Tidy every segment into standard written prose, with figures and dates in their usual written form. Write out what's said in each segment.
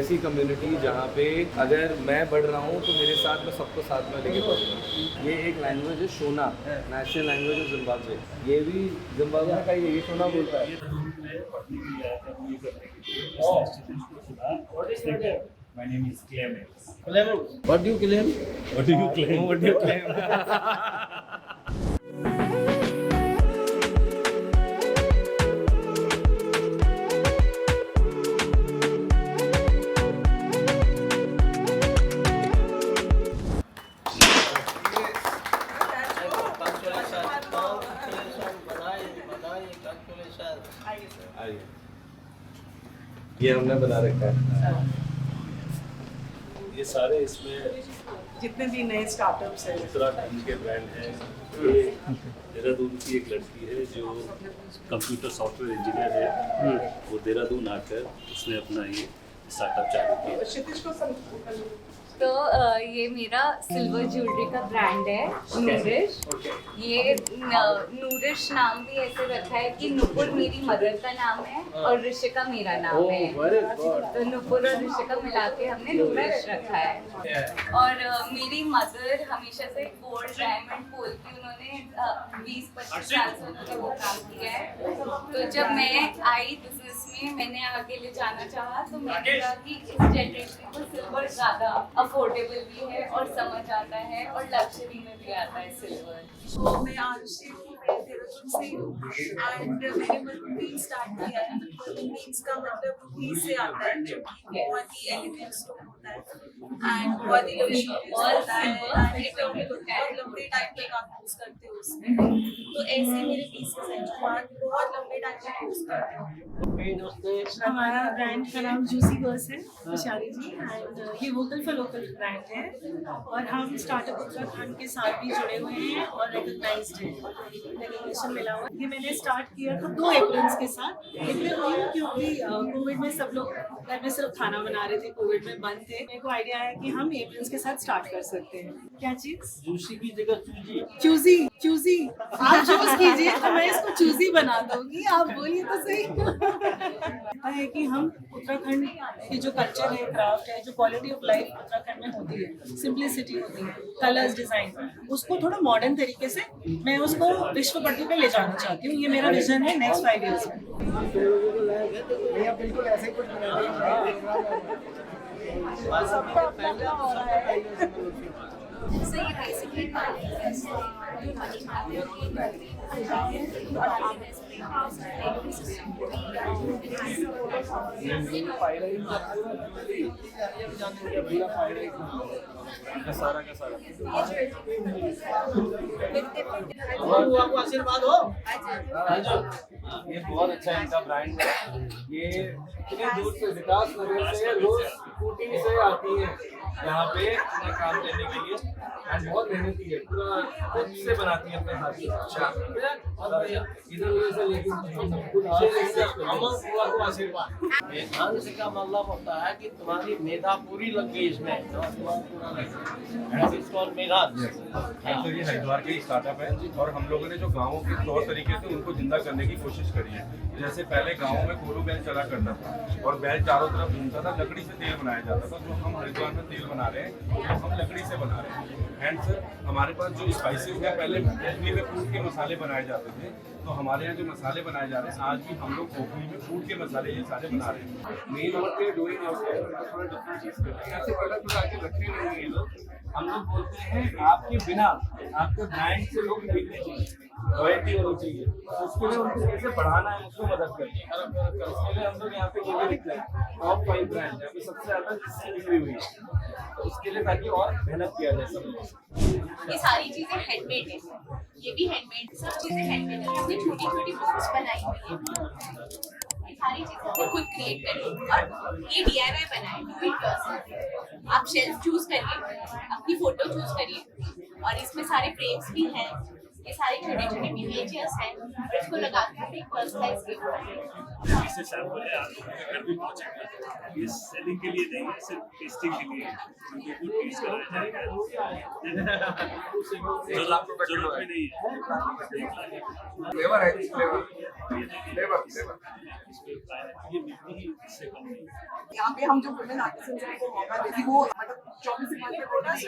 ऐसी कम्युनिटी जहाँ पे अगर मैं बढ़ रहा हूँ तो मेरे साथ में सबको साथ में लेके बढ़ूँगा। ये एक लैंग्वेज है शोना, नेशनल लैंग्वेज है जिम्बाब्वे। ये भी जिम्बाब्वे का ये शोना बोलता है। My name is Clemens. What do you claim? What do you claim? What do you claim? ये हमने बना रखा है। ये सारे इसमें जितने भी नए स्टार्टअप्स हैं उत्तराखंड के ब्रांड हैं। ये देहरादून की एक लड़की है जो कंप्यूटर सॉफ्टवेयर इंजीनियर है, वो देहरादून आकर उसने अपना ये स्टार्टअप चालू किया। क्षितिज को तो ये मेरा सिल्वर ज्वेलरी का ब्रांड है नूरिश। ये नूरिश नाम भी ऐसे रखा है कि नुपुर मेरी मदर का नाम है और ऋषिका मेरा नाम है, तो नुपुर और ऋषिका मिला के हमने नूरिश रखा है। और मेरी मदर हमेशा से गोल्ड डायमंड पोल की उन्होंने 20-25 साल से उन्होंने वो काम किया है। तो जब मैं आई बिजनेस में, मैंने आगे ले जाना चाहा, तो मैंने कहा कि इस जनरेशन को सिल्वर ज़्यादा अफोर्डेबल भी है और समझ आता है और लग्जरी में भी आता है सिल्वर। तो मैं आरुषि हूँ, मैं देहरादून से हूँ एंड मैंने रूटीन स्टार्ट किया है। रूटीन्स का मतलब रूटीन से आता है, जो कि बहुत ही एलिगेंट स्टोन होता है एंड बहुत ही लग्जरियस होता है एंड बहुत लंबे टाइम तक आप यूज करते हो उसमें। तो ऐसे मेरे पीसेस हैं जो आप बहुत लंबे टाइम तक यूज करते हो। हमारा ब्रांड का नाम जूसी बर्स है, विशाली जी, एंड ये वोकल फॉर लोकल ब्रांड है और हम स्टार्टअप उत्तराखंड के साथ भी जुड़े हुए हैं और रिकॉग्नाइज्ड है, रिकॉग्निशन मिला हुआ। ये मैंने स्टार्ट किया था 2 एप्रन्स के साथ। एप्रन हुई क्योंकि कोविड में सब लोग घर में सिर्फ खाना बना रहे थे, कोविड में बंद थे। मेरे को आइडिया आया कि हम एप्रन्स के साथ स्टार्ट कर सकते हैं। क्या चीज? जूसी की जगह चूजी। चूजी आप चूज कीजिए तो मैं इसको चूजी बना दूंगी, आप बोलिए तो सही। पता है कि हम उत्तराखंड की जो कल्चर है, क्राफ्ट है, जो क्वालिटी ऑफ लाइफ उत्तराखंड में होती है, सिंपलिसिटी होती है, कलर्स, डिजाइन, उसको थोड़ा मॉडर्न तरीके से मैं उसको विश्व पटल पे ले जाना चाहती हूँ। ये मेरा विजन है नेक्स्ट 5 इयर्स में। बिल्कुल ऐसे ही कुछ So ये basically सारा का सारा आशीर्वाद हो। ये बहुत अच्छा इनका ब्रांड है। ये इतनी दूर से विकास नगर से रोज स्कूटी से आती है यहाँ पे अपना काम करने के लिए एंड बहुत मेहनती है, पूरा खुद से बनाती है अपने हाथ से। अच्छा इधर से लेकिन खुद से को आशीर्वाद। मेधान से का मतलब होता है कि तुम्हारी मेधा पूरी लग गई इसमें। तो ये हरिद्वार के स्टार्टअप है और हम लोगों ने जो गाँवों के तौर तरीके से उनको जिंदा करने की कोशिश करी है। जैसे पहले गाँवों में कोलो बैल चला करता था और बैल चारों तरफ घूमता था, लकड़ी से तेल बनाया जाता था। जो हम हरिद्वार में तेल बना रहे हैं हम लकड़ी से बना रहे हैं। एंड सर हमारे पास जो स्पाइसेस है, पहले कोकनी में फूड के मसाले बनाए जाते थे, तो हमारे यहाँ जो मसाले बनाए जा रहे हैं आज भी हम लोग कोकनी में फूड के मसाले ये सारे बना रहे हैं। मेन और के डूइंग थोड़ा डिफरेंट चीज़ करते हैं। ऐसे प्रोडक्ट आके रखे नहीं है लोग। हम लोग बोलते हैं आपके बिना आपके ब्रांड से लोग खरीदने चाहिए, रॉयल्टी होनी चाहिए। उसके लिए उनको कैसे बढ़ाना है उसको मदद करते हैं। उसके लिए हम लोग यहाँ पे ये भी लिखते हैं टॉप 5 ब्रांड यहाँ पे सबसे ज़्यादा जिसकी बिक्री हुई है, तो उसके लिए ताकि और मेहनत किया जाए सब लोग। ये सारी चीजें हैंडमेड है, ये भी हैंडमेड, सब चीजें हैंडमेड है। हमने छोटी-छोटी बुक्स बनाई हुई है, ये सारी चीजें हमने खुद क्रिएट करी और ये DIY बनाए, डू इट योरसेल्फ। आप शेल्फ चूज करिए, अपनी फोटो चूज करिए और इसमें सारे फ्रेम्स भी हैं, ये सारी छोटी छोटी मिनिएचर्स हैं और इसको लगा के आप एक पर्सनलाइज गिफ्ट करें। इससे सैंपल है, आप लोगों के घर भी पहुंचेगा। ये सेलिंग के लिए नहीं है, सिर्फ टेस्टिंग के लिए उनको खुद टेस्ट कराया जाएगा। जरूरत भी नहीं है। फ्लेवर है, फ्लेवर फ्लेवर ये बिल्कुल ही इससे कम नहीं है। यहाँ पे हम जो वुमेन आर्टिसंस हैं उनको मौका देते हैं, वो मतलब 24 से 5 प्रोडक्ट्स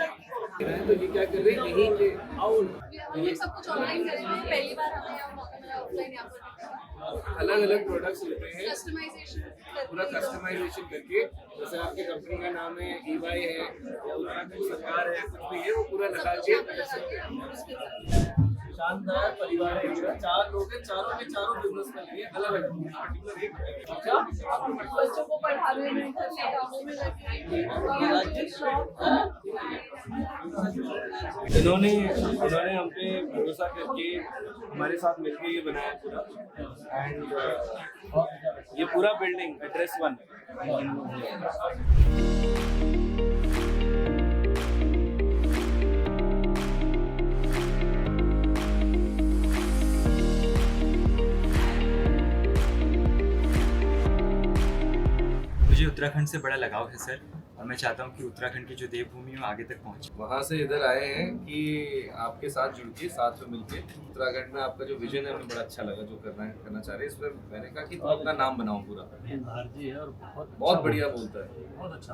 तो ये क्या कर रहे हैं यहीं पे आओ हम लोग सब कुछ ऑनलाइन कर रहे हैं, पहली बार हमें यहाँ मौका मिला ऑफलाइन यहाँ पर अलग अलग प्रोडक्ट्स लेते हैं, कस्टमाइजेशन पूरा कस्टमाइजेशन करके, जैसे आपके कंपनी का नाम है EY है या उत्तराखंड सरकार है, कुछ भी है वो पूरा लगा के शानदार परिवार है मेरा। 4 लोग हैं, चारों के चारों बिजनेस कर लिए अलग अलग पर्टिकुलर एक। अच्छा बच्चों को पढ़ाने में घर के कामों में लगे इन्होंने हम पे भरोसा करके हमारे साथ मिलके ये बनाया पूरा। एंड ये पूरा बिल्डिंग एड्रेस 1 मुझे उत्तराखंड से बड़ा लगाव है सर, और मैं चाहता हूँ कि उत्तराखंड की जो देवभूमि है वो आगे तक पहुँचे। वहाँ से इधर आए हैं कि आपके साथ जुड़ के साथ में मिलके उत्तराखंड में आपका जो विजन है हमें बड़ा अच्छा लगा, जो करना चाह रहे हैं। इसमें मैंने कहा कि तुम अपना नाम बनाओ पूरा। भारतीय है और बहुत बढ़िया बोलता है, बहुत अच्छा।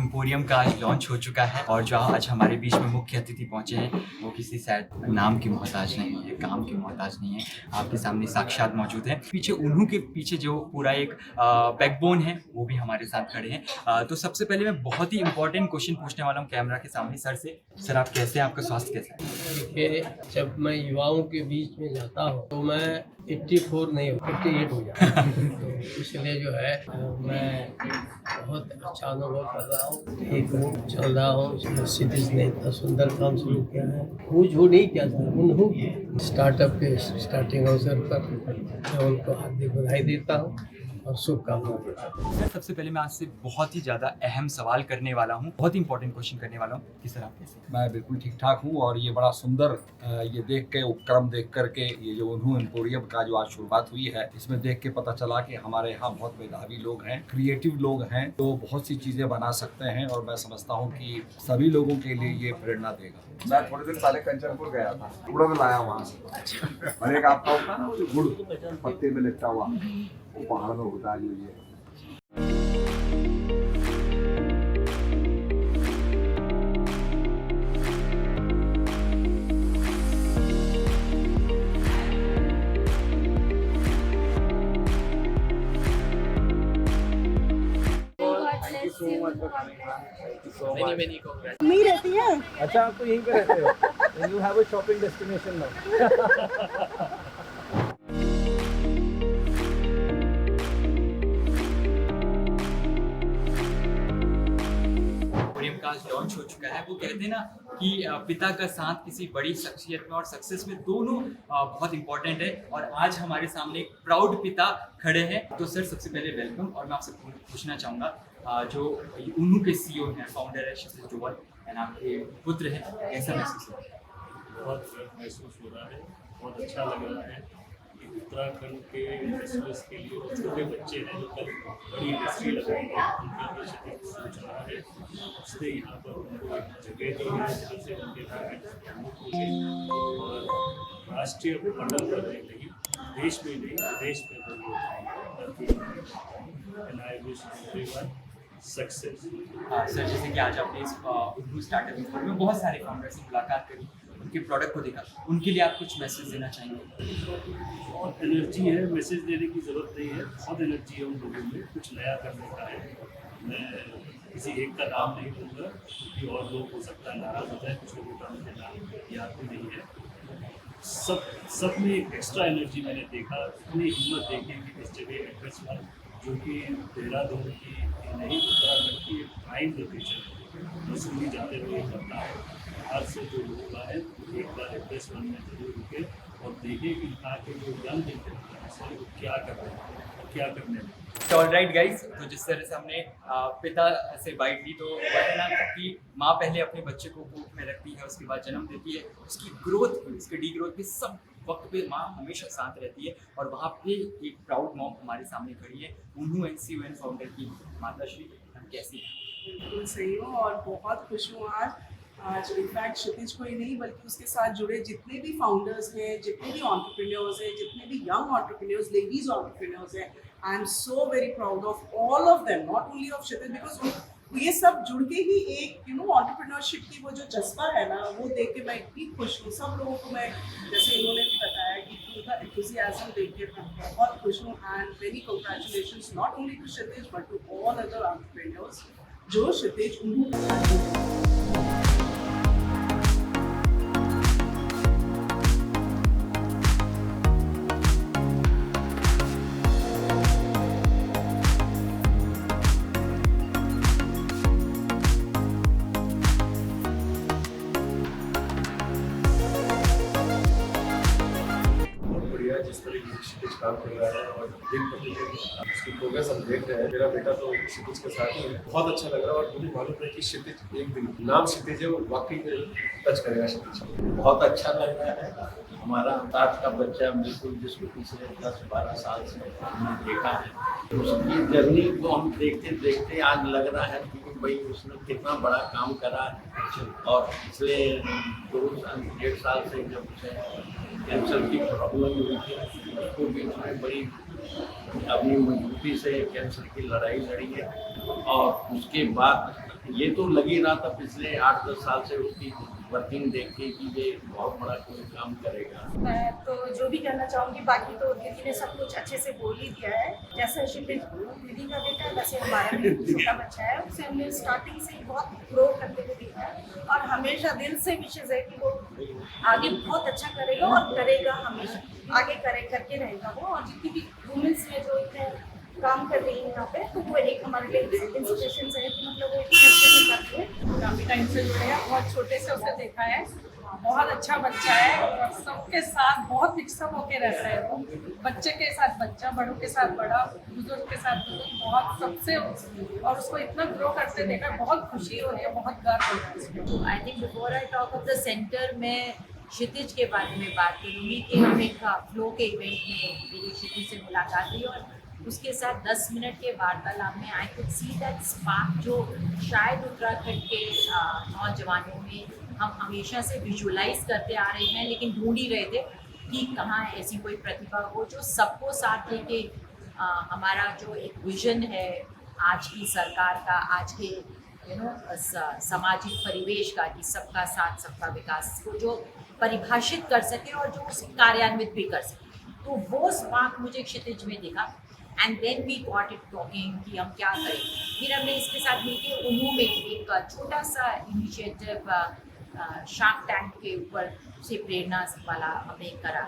एम्पोरियम का आज लॉन्च हो चुका है, और जो आज हमारे बीच में मुख्य अतिथि पहुंचे हैं वो किसी शायद नाम की मोहताज नहीं है, काम की मोहताज नहीं है, आपके सामने साक्षात मौजूद है। पीछे उन्हों के पीछे जो पूरा एक बैकबोन है वो भी हमारे साथ खड़े हैं। तो सबसे पहले मैं बहुत ही इंपॉर्टेंट क्वेश्चन पूछने वाला हूँ कैमरा के सामने सर से। सर आप कैसे हैं, आपका स्वास्थ्य कैसा है? देखिए, जब मैं युवाओं के बीच में जाता हूँ तो मैं 84 नहीं हो 58 हो जाता हूँ। तो इसलिए जो है मैं बहुत अच्छा अनुभव कर रहा हूँ, ठीक हूँ, चल रहा हूँ। सिटीज ने इतना सुंदर काम शुरू किया है, कुछ हो नहीं किया था उन्हों स्टार्टअप के स्टार्टिंग अवसर पर मैं उनको हार्दिक बधाई देता हूँ और शुभकामनाएं देता हूँ। सर सबसे पहले मैं आपसे बहुत ही ज़्यादा अहम सवाल करने वाला हूँ, बहुत ही इंपॉर्टेंट क्वेश्चन करने वाला हूँ कि सर आप कैसे हैं? मैं बिल्कुल ठीक ठाक हूँ, और ये बड़ा सुंदर ये देख के उपक्रम देख करके, ये जो उन्होंने एम्पोरियम का जो आज शुरुआत हुई है, इसमें देख के पता चला कि हमारे यहाँ बहुत मेधावी लोग हैं, क्रिएटिव लोग हैं, तो बहुत सी चीज़ें बना सकते हैं। और मैं समझता हूँ कि सभी लोगों के लिए ये प्रेरणा देगा। मैं थोड़े दिन पहले कंचनपुर गया था, गुड़ में लाया वहाँ से, और एक आपका होता है ना वो जो गुड़ पत्ते में लिपटा हुआ, वो पहाड़ में होता है जो ये। Many congrats. नहीं रहती है। अच्छा आप तो यहीं पे रहते हो, you have a shopping destination now. Emporium का आज लॉन्च हो चुका है। वो कहते हैं ना कि पिता का साथ किसी बड़ी शख्सियत में और सक्सेस में दोनों बहुत इंपॉर्टेंट है, और आज हमारे सामने एक प्राउड पिता खड़े हैं। तो सर सबसे पहले वेलकम, और मैं आपसे पूछना चाहूँगा जो उन्हों के CEO हैं, फाउंडर है शिशिर जोवल, एंड आपके पुत्र हैं, कैसा महसूस हो रहा है? बहुत महसूस हो रहा है, बहुत अच्छा लग रहा है कि उत्तराखंड के बिजनेस के लिए जो छोटे बच्चे हैं जो कल बड़ी इंडस्ट्री लगाएंगे, उनके लिए सोच रहा है। उसने यहाँ पर उनको एक जगह दी है जहाँ से उनके टैलेंट प्रमुख होंगे और राष्ट्रीय पटल पर नहीं, देश में नहीं, विदेश में बड़ी होगी। सक्सेस। सर जैसे कि आज आपने इस उन्हों स्टार्टअप में बहुत सारे फाउंडर्स से मुलाकात करी, उनके प्रोडक्ट को देखा, उनके लिए आप कुछ मैसेज देना चाहेंगे? बहुत एनर्जी है, मैसेज देने की ज़रूरत नहीं है, बहुत एनर्जी है उन लोगों में, कुछ नया करने का है। मैं किसी एक का नाम नहीं लूँगा क्योंकि और लोग हो सकता है नाराज़ हो जाए, कुछ लोगों का मुझे नाम याद भी नहीं है। सब में एक एक्स्ट्रा एनर्जी मैंने देखा, इतनी हिम्मत देखी कि इस जगह एड्रेस पर, जो कि देहरादून की नहीं, उत्तराखंड की प्राइम लोकेशन है, मसूरी जाते हुए करता है। आज से जो लोग आए एक बार प्रेस वन में जरूर रुके और देखें कि यहाँ के जो यंग जनरेशन है वो क्या कर रहे हैं और क्या करने में। तो ऑलराइट गाइस, तो जिस तरह से हमने पिता से बाइट ली, तो कहते ना कि माँ पहले अपने बच्चे को कोख में रखती है, उसके बाद जन्म देती है, उसकी ग्रोथ में, उसके डी ग्रोथ में सब वक्त पे माँ हमेशा साथ रहती है। और वहाँ पे एक प्राउड मॉम हमारे सामने खड़ी है, उन्होंने NCUN फाउंडर की माता श्री। हम कैसी हैं? बिल्कुल सही हो और बहुत खुश हूँ आज इनफैक्ट क्षितिज को ही नहीं बल्कि उसके साथ जुड़े जितने भी फाउंडर्स हैं, जितने भी एंटरप्रेन्योर्स हैं, जितने भी यंग एंटरप्रेन्योर्स, लेडीज एंटरप्रेन्योर्स हैं, आई am so very proud of all of them, not only of Kshitij, because ये सब जुड़ के ही एक एंटरप्रेन्योरशिप की वो जो जज्बा है ना, वो देख के मैं इतनी खुश हूँ। सब लोगों को मैं, जैसे इन्होंने भी बताया कि उनका एंथुसियाज्म देख के मैं बहुत खुश हूँ। And very congratulations not only to Kshitij but to all other entrepreneurs जो क्षितिज उन्होंने। जिस तरीके से क्षितिज काम कर रहा है और दिन प्रतिदिन उसकी प्रोग्रेस हम देख रहे हैं। मेरा बेटा तो क्षितिज के साथ ही है, बहुत अच्छा लग रहा है और मुझे मालूम है कि क्षितिज एक दिन, नाम क्षितिज है, वो वाकई में टच करेगा क्षितिज। बहुत अच्छा लग रहा है। हमारा साथ का बच्चा बिल्कुल जिसको पिछले 10-12 साल से हमने देखा है, उसकी जर्नी को हम देखते देखते आज लग रहा है कि भाई उसने कितना बड़ा काम करा है। और पिछले 2-1.5 साल से जब उसे कैंसर की प्रॉब्लम हुई थी, उसको भी उसने बड़ी अपनी मजबूती से कैंसर की लड़ाई लड़ी है। और उसके बाद ये तो लग ही रहा था पिछले 8-10 साल से उसकी वर्किंग देख के कि ये बहुत बड़ा कोई काम करेगा। मैं तो जो भी कहना चाहूँगी, बाकी तो दीदी ने सब कुछ अच्छे से बोल ही दिया है। जैसे क्षितिज दीदी का बेटा है, वैसे हमारा भी छोटा बच्चा है, उसे हमने स्टार्टिंग से ही बहुत ग्रो करते हुए देखा है और हमेशा दिल से विशेष है कि वो आगे बहुत अच्छा करेगा और करेगा, हमेशा आगे करके रहेगा वो। और जितनी भी वुमेन्स में जो इतने काम कर रही है यहाँ पे, तो वो एक हमारे लिए इंस्पिरेशन है कि मतलब वो इतने अच्छे से करती है। काफ़ी टाइम से जुड़े हैं, बहुत छोटे से उसे देखा है, बहुत अच्छा बच्चा है और सबके साथ बहुत मिक्सअप होके रहता है वो। बच्चे के साथ बच्चा, बड़ों के साथ बड़ा, बुजुर्ग के साथ बुजुर्ग, बहुत सबसे, और उसको इतना ग्रो करते देखा, बहुत खुशी हो रही है, बहुत गर्व हो रहा है इसमें। I think before I talk of the centre में क्षितिज के बारे में बात करूँगी कि हम एक फ्लो के इवेंट में मेरी क्षितिज से मुलाकात हुई और उसके साथ 10 मिनट के वार्तालाप में I could see that spark जो शायद उत्तराखंड के नौजवानों में हम हमेशा से विजुलाइज करते आ रहे हैं, लेकिन ढूंढ ही रहे थे कि कहाँ ऐसी कोई प्रतिभा हो जो सबको साथ लेके हमारा जो एक विजन है आज की सरकार का, आज के सामाजिक परिवेश का, कि सबका साथ सबका विकास को जो परिभाषित कर सके और जो उसे कार्यान्वित भी कर सके, तो वो स्पार्क मुझे क्षितिज में दिखा। And then we got it talking कि हम क्या करें। फिर हमने इसके साथ मिलकर उन्होंने एक छोटा सा इनिशिएटिव शार्क टैंक के ऊपर से प्रेरणा वाला हमने करा।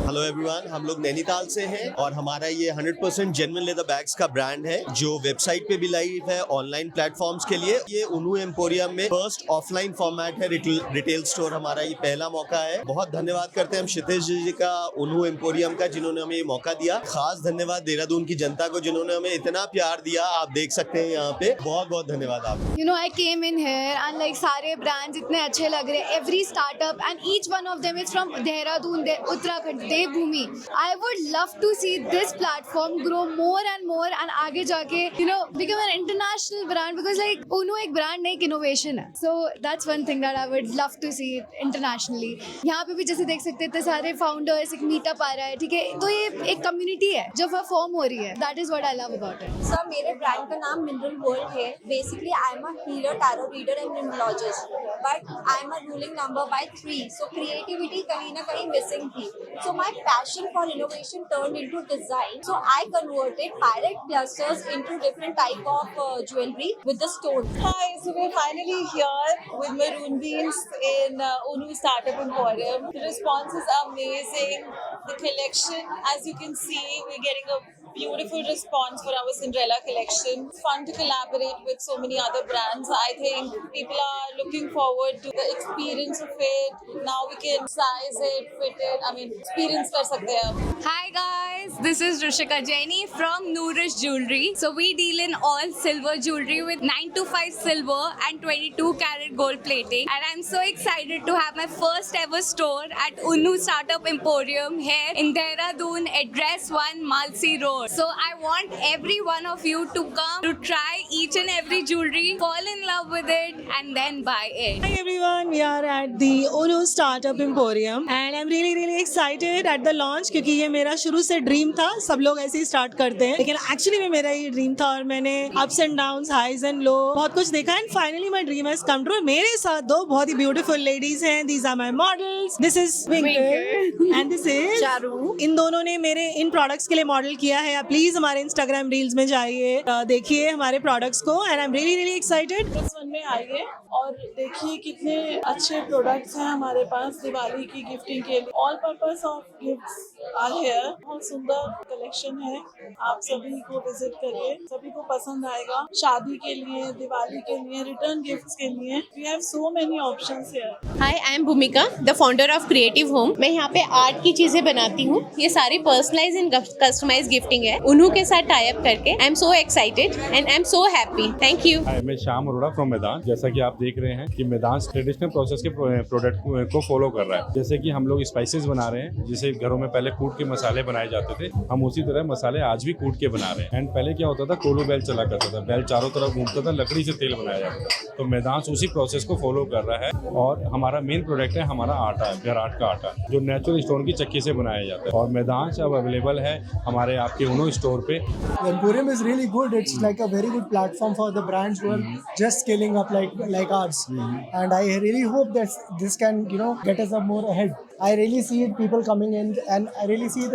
हेलो एवरीवन, हम लोग नैनीताल से हैं और हमारा ये 100% जेन्युइन लेदर बैग्स का ब्रांड है जो वेबसाइट पे भी लाइव है, ऑनलाइन प्लेटफॉर्म्स के लिए। ये उन्नू एम्पोरियम में फर्स्ट ऑफलाइन फॉर्मेट है, रिटेल स्टोर हमारा ये पहला मौका है। बहुत धन्यवाद करते हैं हम क्षितिज जी का, उन्नू एम्पोरियम का, जिन्होंने हमें ये मौका दिया। खास धन्यवाद देहरादून की जनता को जिन्होंने हमें इतना प्यार दिया, आप देख सकते हैं यहाँ पे। बहुत बहुत धन्यवाद आप। You know, I came in here and like सारे ब्रांड्स इतने अच्छे लग रहे हैं, every startup and each one of them is from Dehradun, Uttarakhand, Devbhoomi. I would love to see this platform grow more and more and आगे जाके become an international brand because like उन्नू एक brand नहीं, एक innovation है. So that's one thing that I would love to see internationally. यहाँ पे भी जैसे देख सकते हैं इतने सारे founders, एक meetup आ रहा है, ठीक है, तो ये एक community है जो फॉर्म हो रही है. That is what I love about it. Sir, मेरे brand का नाम Mineral World है. Basically, I am a healer, tarot reader and numerologist. But I am a ruling number by 3. So creativity कहीं ना कहीं missing थी. So my passion for innovation turned into design. So I converted pirate clusters into different type of jewelry with the stones. Hi, so we're finally here with Maroon Beans in Unnu Startup Emporium. The response is amazing. The collection, as you can see, we're getting a beautiful response for our Cinderella collection. Fun to collaborate with so many other brands. I think people are looking forward to the experience of it. Now we can size it, fit it. I mean, experience कर सकते हैं. Hi guys, this is Rishika Jaini from Nourish Jewelry. So we deal in all silver jewelry with 925 silver and 22 karat gold plating. And I'm so excited to have my first ever store at Unnu Startup Emporium here in Dehradun, address 1 Malsi Road. So I want every one of you to come to try each and every jewelry, fall in love with it and then buy it. Hi everyone, we are at the Unnu Startup Emporium and I'm really excited at the launch क्योंकि ये मेरा शुरू से dream था. सब लोग ऐसे ही start करते हैं लेकिन एक्चुअली में मेरा ये ड्रीम था और मैंने ups and downs, highs and low बहुत कुछ देखा and finally my dream has come true. मेरे साथ दो बहुत ही ब्यूटीफुल लेडीज हैं. These are my models. This is विंकर एंड दिस इज चारू. इन दोनों ने मेरे इन प्रोडक्ट्स के लिए मॉडल किया है. आप प्लीज हमारे इंस्टाग्राम रील्स में जाइए, देखिए हमारे प्रोडक्ट्स को and I am really excited. Plus one में आइए और देखिए कितने अच्छे प्रोडक्ट्स हैं हमारे पास दिवाली की गिफ्टिंग के लिए. All purpose of gifts are here. बहुत सुंदर कलेक्शन है. आप सभी को विजिट करिए, सभी को पसंद आएगा. शादी के लिए, दिवाली के लिए, रिटर्न गिफ्ट्स के लिए we have so many options here. Hi, I am Bhumika, the founder of Creative Home. मैं यहाँ पे आर्ट की चीजें बनाती हूँ. ये सारी पर्सनलाइज एंड कस्टमाइज गिफ्टिंग है उन्हों के साथ टाई अप करके. I am so excited and I am so happy. Thank you. Hi, मैं श्याम अरोड़ा फ्रॉम मैदान. जैसा कि आप देख रहे हैं कि मैदान ट्रेडिशनल प्रोसेस के प्रोडक्ट को फॉलो कर रहा है. जैसे कि हम लोग स्पाइसेस बना रहे हैं, जैसे घरों में पहले कूट के मसाले बनाए जाते थे, हम उसी तरह मसाले आज भी कूट के बना रहे हैं. एंड पहले क्या होता था, कोलो बैल चला करता था, बैल चारों तरफ घूमता था, लकड़ी से तेल बनाया जाता था. तो मैदान उसी प्रोसेस को फॉलो कर रहा है. और हमारा मेन प्रोडक्ट है हमारा आटा, घराट का आटा जो नेचुरल स्टोन की चक्की से बनाया जाता है. और मैदान अब अवेलेबल है हमारे आपके उन्नो स्टोर पे. Emporium is really good. It's like a very good platform for the brands who are just scaling up like ours. And I really hope that this can, get us up more ahead. I really see it, people coming in, and I really see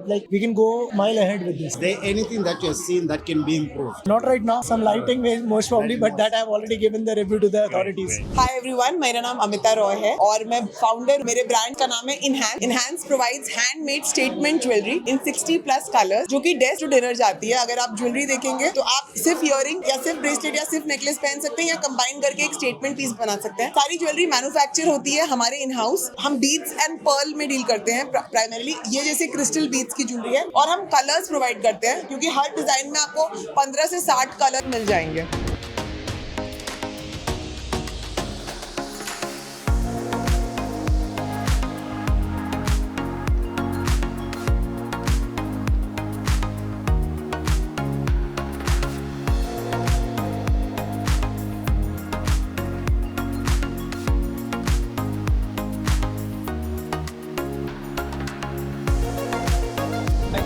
like we can go mile ahead with this. Is there anything that you have seen that can be improved? Not right now. Some lighting may most probably, but that I've already given the review to the authorities. Hi everyone, मेरा नाम अमिता रॉय है और मैं founder. मेरे brand का नाम है enhance. Enhance provides handmade statement jewellery इन 60+ colours जो कि डेस्क टू डिनर जाती है. अगर आप ज्वेलरी देखेंगे तो आप सिर्फ इयररिंग या सिर्फ ब्रेसलेट या सिर्फ नेकलेस पहन सकते हैं या कंबाइन करके एक स्टेटमेंट पीस बना सकते हैं. सारी ज्वेलरी मैन्युफैक्चर होती है हमारे इन हाउस. हम बीड्स एंड पर्ल में डील करते हैं प्राइमरीली. ये जैसे क्रिस्टल बीड्स की ज्वेलरी है और हम कलर्स प्रोवाइड करते हैं क्योंकि हर डिजाइन में आपको 15 से 60 कलर मिल जाएंगे.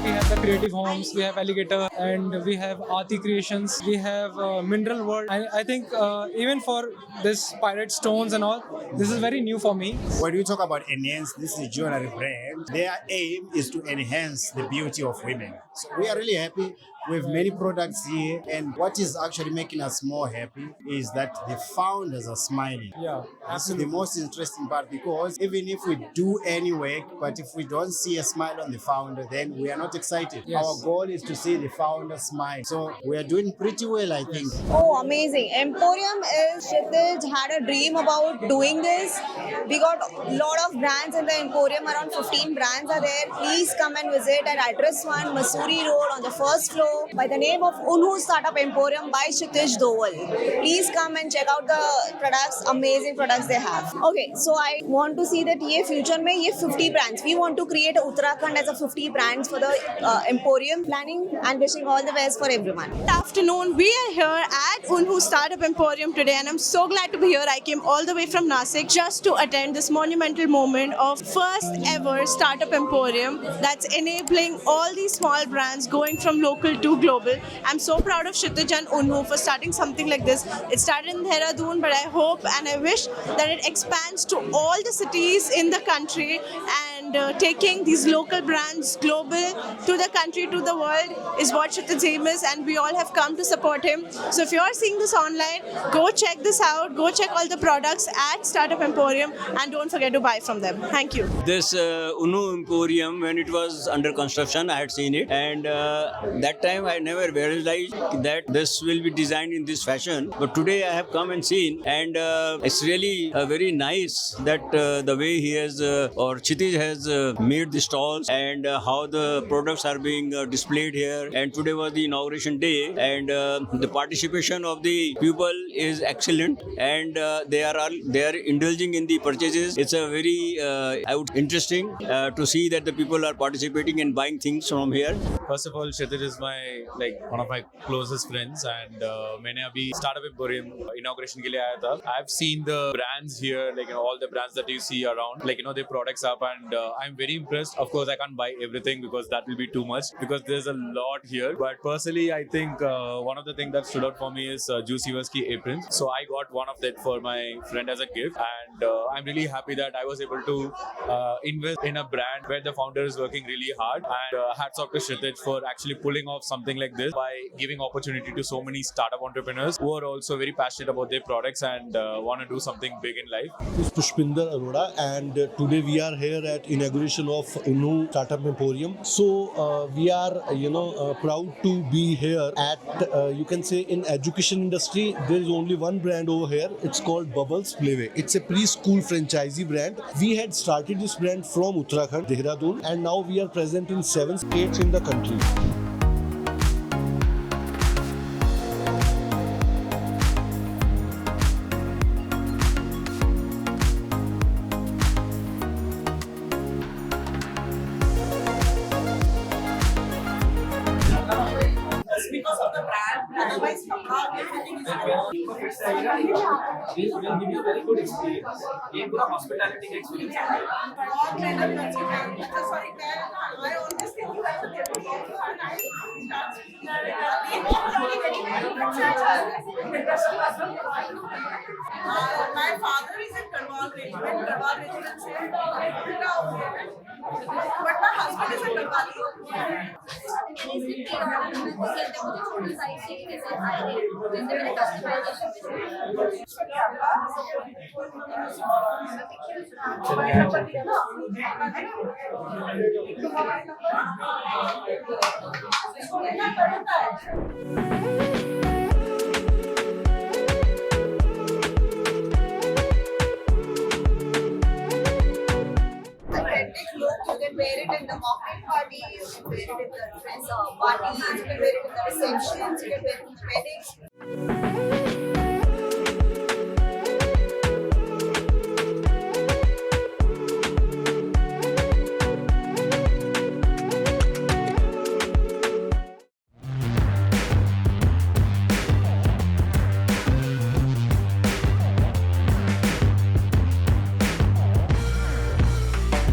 We have the Creative Homes, we have Alligator, and we have Aarti Creations, we have Mineral World. I think even for this Pirate Stones and all, this is very new for me. When we talk about enhance, this is jewelry brand. Their aim is to enhance the beauty of women. So we are really happy. We have many products here, and what is actually making us more happy is that the founders are smiling. Yeah, this is the most interesting part, because even if we do any work, but if we don't see a smile on the founder, then we are not excited. Yes. Our goal is to see the founder smile. So we are doing pretty well, I think. Oh, amazing. Emporium is, Kshitij had a dream about doing this. We got a lot of brands in the Emporium, around 15 brands are there. Please come and visit at address 1 Masuri Road on the first floor by the name of Unnu Startup Emporium by Kshitij Doval. Please come and check out the products, amazing products they have. Okay, so I want to see that ये future में ये 50 brands. We want to create Uttarakhand as a 50 brands for the Emporium. Planning and wishing all the best for everyone. Good afternoon. We are here at Unnu Startup Emporium today, and I'm so glad to be here. I came all the way from Nasik just to attend this monumental moment of first ever Startup Emporium that's enabling all these small brands going from local to global. I'm so proud of Kshitij and Unnu for starting something like this. It started in Dehradun, but I hope and I wish that it expands to all the cities in the country, and and taking these local brands global to the country, to the world is what Kshitij's aim is, and we all have come to support him. So if you are seeing this online, go check this out, go check all the products at Startup Emporium, and don't forget to buy from them. Thank you. This Unu Emporium, when it was under construction, I had seen it, and that time I never realized that this will be designed in this fashion. But today I have come and seen, and it's really very nice that the way he has or Kshitij has made the stalls and how the products are being displayed here. And today was the inauguration day, and the participation of the people is excellent, and they are indulging in the purchases. It's a very interesting to see that the people are participating and buying things from here. First of all, Kshitij is one of my closest friends, and मैंने अभी Startup Emporium inauguration के लिए आया था. I've seen the brands here, all the brands that you see around, their products up, and I'm very impressed. Of course, I can't buy everything because that will be too much, because there's a lot here. But personally, I think one of the things that stood out for me is Juicy Verse ki aprons. So I got one of that for my friend as a gift, and I'm really happy that I was able to invest in a brand where the founder is working really hard. And hats off to Kshitij for actually pulling off something like this by giving opportunity to so many startup entrepreneurs who are also very passionate about their products and want to do something big in life. This is Pushpinder Arora, and today we are here at inauguration of Unu Startup Emporium. So we are proud to be here at you can say in education industry there is only one brand over here. It's called Bubbles Playway. It's a preschool franchisee brand. We had started this brand from Uttarakhand, Dehradun, and now we are present in 7 states in the country. Because of the brand, otherwise everything is This will give you a very good experience. ये पूरा hospitality का experience है. Sorry, I always think you have to get my father is in Karwal Regiment. Karwal Regiment से but my husband is in Karwal. You can wear it in the mocktail parties, you can wear it in the friends' parties, you can wear it in the receptions, you can wear it in weddings.